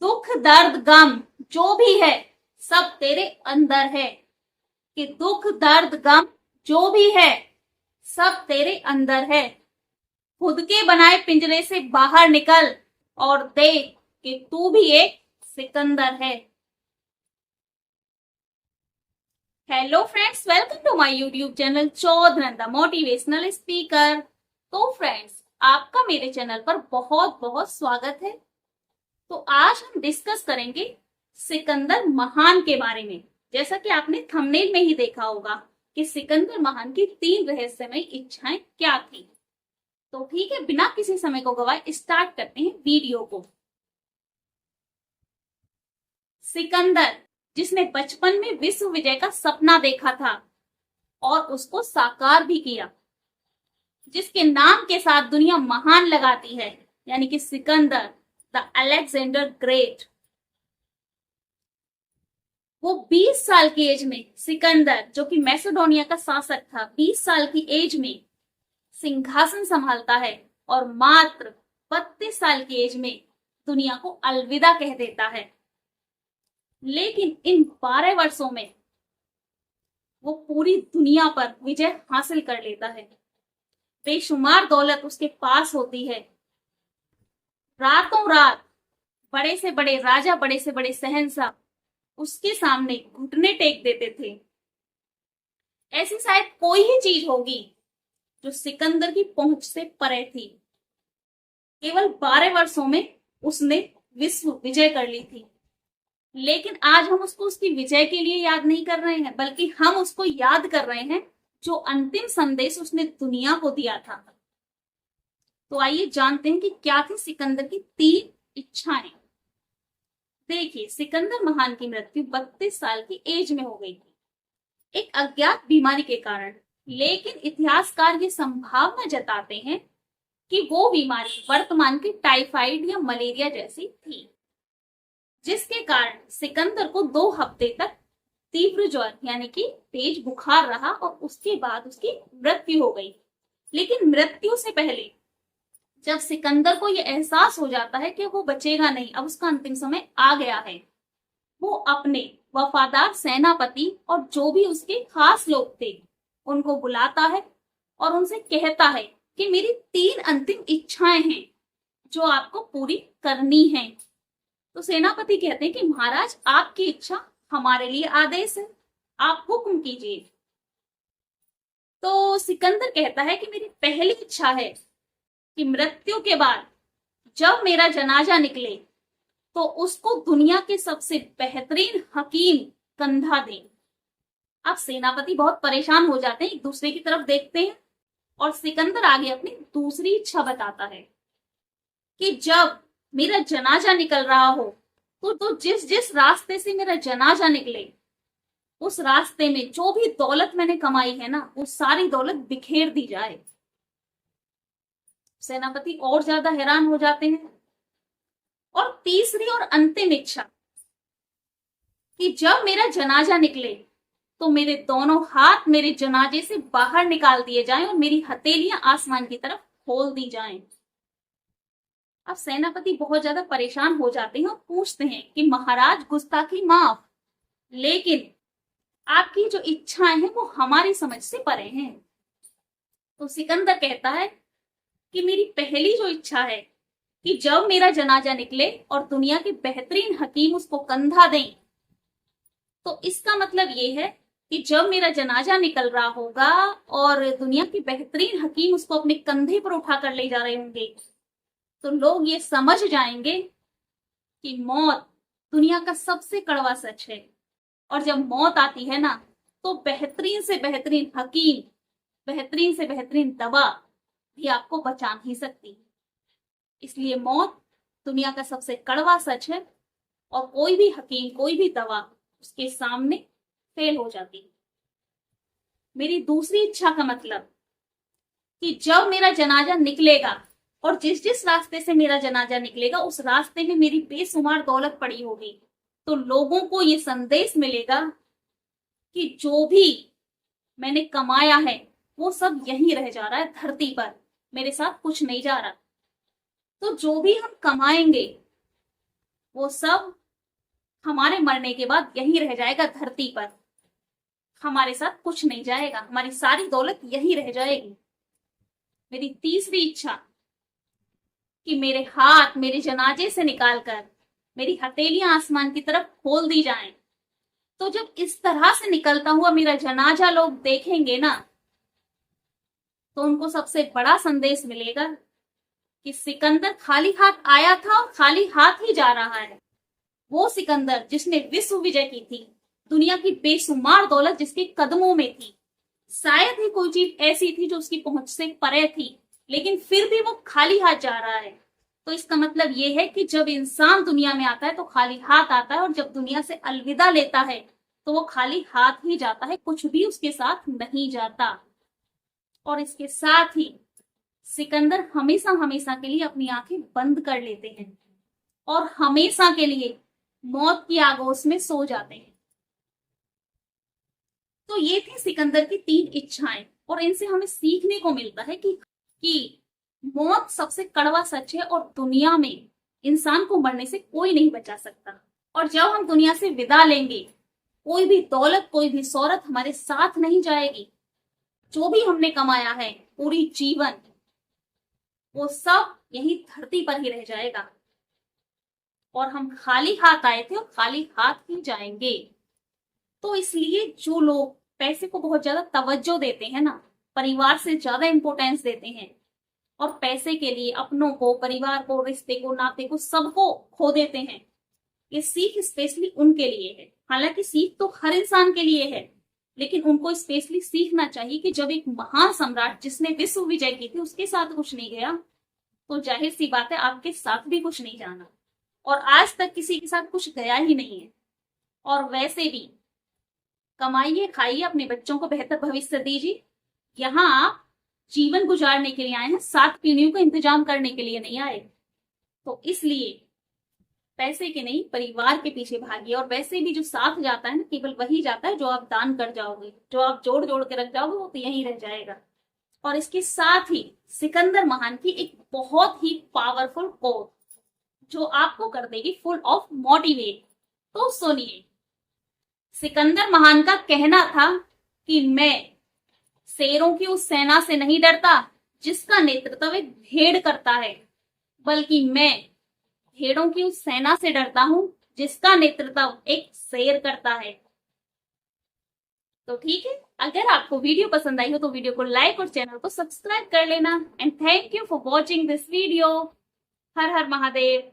दुख दर्द गम जो भी है सब तेरे अंदर है। कि दुख दर्द गम जो भी है सब तेरे अंदर है। खुद के बनाए पिंजरे से बाहर निकल और देख कि तू भी एक सिकंदर है। Hello friends, welcome to my YouTube channel Chaudharan the motivational speaker. तो फ्रेंड्स, आपका मेरे चैनल पर बहुत बहुत स्वागत है। तो आज हम डिस्कस करेंगे सिकंदर महान के बारे में। जैसा कि आपने थंबनेल में ही देखा होगा कि सिकंदर महान की 3 रहस्यमय इच्छाएं क्या थी। तो ठीक है, बिना किसी समय को गवाए स्टार्ट करते हैं वीडियो को। सिकंदर, जिसने बचपन में विश्व विजय का सपना देखा था और उसको साकार भी किया, जिसके नाम के साथ दुनिया महान लगाती है, यानी कि सिकंदर द अलेक्जेंडर ग्रेट। वो 20 साल की एज में, सिकंदर जो कि मैसेडोनिया का शासक था, 20 साल की एज में सिंहासन संभालता है और मात्र 32 साल की एज में दुनिया को अलविदा कह देता है। लेकिन इन 12 वर्षों में वो पूरी दुनिया पर विजय हासिल कर लेता है। बेशुमार दौलत उसके पास होती है। रातों रात बड़े से बड़े राजा, बड़े से बड़े शहंशाह उसके सामने घुटने टेक देते थे। ऐसी शायद कोई ही चीज होगी जो सिकंदर की पहुंच से परे थी। केवल 12 वर्षों में उसने विश्व विजय कर ली थी। लेकिन आज हम उसको उसकी विजय के लिए याद नहीं कर रहे हैं, बल्कि हम उसको याद कर रहे हैं जो अंतिम संदेश उसने दुनिया को दिया था। तो आइए जानते हैं कि क्या थी सिकंदर की 3 इच्छाएं। देखिए, सिकंदर महान की मृत्यु 32 साल की एज में हो गई थी, एक अज्ञात बीमारी के कारण। लेकिन इतिहासकार ये संभावना जताते हैं कि वो बीमारी वर्तमान की टाइफाइड या मलेरिया जैसी थी, जिसके कारण सिकंदर को 2 हफ्ते तक तीव्र ज्वर यानी कि तेज बुखार रहा और उसके बाद उसकी मृत्यु हो गई। लेकिन मृत्यु से पहले जब सिकंदर को यह एहसास हो जाता है कि वो बचेगा नहीं, अब उसका अंतिम समय आ गया है, वो अपने वफादार सेनापति और जो भी उसके खास लोग थे उनको बुलाता है और उनसे कहता है कि मेरी 3 अंतिम इच्छाएं हैं जो आपको पूरी करनी है। तो सेनापति कहते हैं कि महाराज, आपकी इच्छा हमारे लिए आदेश है, आप हुक्म कीजिए। तो सिकंदर कहता है कि मेरी पहली इच्छा है कि मृत्यु के बाद जब मेरा जनाजा निकले तो उसको दुनिया के सबसे बेहतरीन हकीम कंधा दें। अब सेनापति बहुत परेशान हो जाते हैं, एक दूसरे की तरफ देखते हैं और सिकंदर आगे अपनी दूसरी इच्छा बताता है कि जब मेरा जनाजा निकल रहा हो तो जिस जिस रास्ते से मेरा जनाजा निकले उस रास्ते में जो भी दौलत मैंने कमाई है ना, वो सारी दौलत बिखेर दी जाए। सेनापति और ज्यादा हैरान हो जाते हैं। और तीसरी और अंतिम इच्छा कि जब मेरा जनाजा निकले तो मेरे दोनों हाथ मेरे जनाजे से बाहर निकाल दिए जाएं और मेरी हथेलियां आसमान की तरफ खोल दी जाएं। अब सेनापति बहुत ज्यादा परेशान हो जाते हैं और पूछते हैं कि महाराज, गुस्ताखी माफ, लेकिन आपकी जो इच्छाएं हैं वो हमारी समझ से परे हैं। तो सिकंदर कहता है कि मेरी पहली जो इच्छा है कि जब मेरा जनाजा निकले और दुनिया के बेहतरीन हकीम उसको कंधा दें, तो इसका मतलब ये है कि जब मेरा जनाजा निकल रहा होगा और दुनिया के बेहतरीन हकीम उसको अपने कंधे पर उठाकर ले जा रहे होंगे, तो लोग ये समझ जाएंगे कि मौत दुनिया का सबसे कड़वा सच है। और जब मौत आती है ना, तो बेहतरीन से बेहतरीन हकीम, बेहतरीन से बेहतरीन दवा भी आपको बचा नहीं सकती। इसलिए मौत दुनिया का सबसे कड़वा सच है और कोई भी हकीम, कोई भी दवा उसके सामने फेल हो जाती है। मेरी दूसरी इच्छा का मतलब कि जब मेरा जनाजा निकलेगा और जिस जिस रास्ते से मेरा जनाजा निकलेगा उस रास्ते में मेरी बेशुमार दौलत पड़ी होगी, तो लोगों को ये संदेश मिलेगा कि जो भी मैंने कमाया है वो सब यहीं रह जा रहा है धरती पर, मेरे साथ कुछ नहीं जा रहा। तो जो भी हम कमाएंगे वो सब हमारे मरने के बाद यहीं रह जाएगा धरती पर। हमारे साथ कुछ नहीं जाएगा, हमारी सारी दौलत यहीं रह जाएगी। मेरी तीसरी इच्छा कि मेरे हाथ मेरे जनाजे से निकालकर मेरी हथेलियां आसमान की तरफ खोल दी जाएं। तो जब इस तरह से निकलता हुआ मेरा जनाजा लोग देखेंगे ना, तो उनको सबसे बड़ा संदेश मिलेगा कि सिकंदर खाली हाथ आया था और खाली हाथ ही जा रहा है। वो सिकंदर जिसने विश्व विजय की थी, दुनिया की बेशुमार दौलत जिसके कदमों में थी, शायद ही कोई चीज ऐसी थी जो उसकी पहुंच से परे थी, लेकिन फिर भी वो खाली हाथ जा रहा है। तो इसका मतलब ये है कि जब इंसान दुनिया में आता है तो खाली हाथ आता है, और जब दुनिया से अलविदा लेता है तो वो खाली हाथ ही जाता है, कुछ भी उसके साथ नहीं जाता। और इसके साथ ही सिकंदर हमेशा हमेशा के लिए अपनी आंखें बंद कर लेते हैं और हमेशा के लिए मौत की आगोश में सो जाते हैं। तो ये थी सिकंदर की 3 इच्छाएं, और इनसे हमें सीखने को मिलता है कि मौत सबसे कड़वा सच है और दुनिया में इंसान को मरने से कोई नहीं बचा सकता। और जब हम दुनिया से विदा लेंगे, कोई भी दौलत कोई भी शोहरत हमारे साथ नहीं जाएगी। जो भी हमने कमाया है पूरी जीवन, वो सब यही धरती पर ही रह जाएगा, और हम खाली हाथ आए थे और खाली हाथ ही जाएंगे। तो इसलिए जो लोग पैसे को बहुत ज्यादा तवज्जो देते हैं ना, परिवार से ज्यादा इंपॉर्टेंस देते हैं, और पैसे के लिए अपनों को, परिवार को, रिश्ते को, नाते को, सबको खो देते हैं, ये सीख स्पेशली उनके लिए है। हालांकि सीख तो हर इंसान के लिए है, लेकिन उनको स्पेशली सीखना चाहिए कि जब एक महान सम्राट जिसने विश्व विजय की थी उसके साथ कुछ नहीं गया, तो जाहिर सी बात है आपके साथ भी कुछ नहीं जाना। और आज तक किसी के साथ कुछ गया ही नहीं है। और वैसे भी कमाइए, खाइए, अपने बच्चों को बेहतर भविष्य दीजिए। यहाँ आप जीवन गुजारने के लिए आए हैं, 7 पीढ़ियों का इंतजाम करने के लिए नहीं आए। तो इसलिए पैसे के नहीं, परिवार के पीछे भागिए। और वैसे भी जो साथ जाता है ना, केवल वही जाता है जो आप दान कर जाओगे, जो आप जोड़ जोड़ के रख जाओगे, वो तो यहीं रह जाएगा। और इसके साथ ही सिकंदर महान की एक बहुत ही पावरफुल कोट जो आपको कर देगी फुल ऑफ मोटिवेट। तो सुनिए, सिकंदर महान का कहना था कि मैं शेरों की उस सेना से नहीं डरता जिसका नेतृत्व एक भेड़ करता है, बल्कि मैं भेड़ों की उस सेना से डरता हूं जिसका नेतृत्व एक शेर करता है। तो ठीक है, अगर आपको वीडियो पसंद आई हो तो वीडियो को लाइक और चैनल को सब्सक्राइब कर लेना। And thank you for watching this video. Her her Mahadev.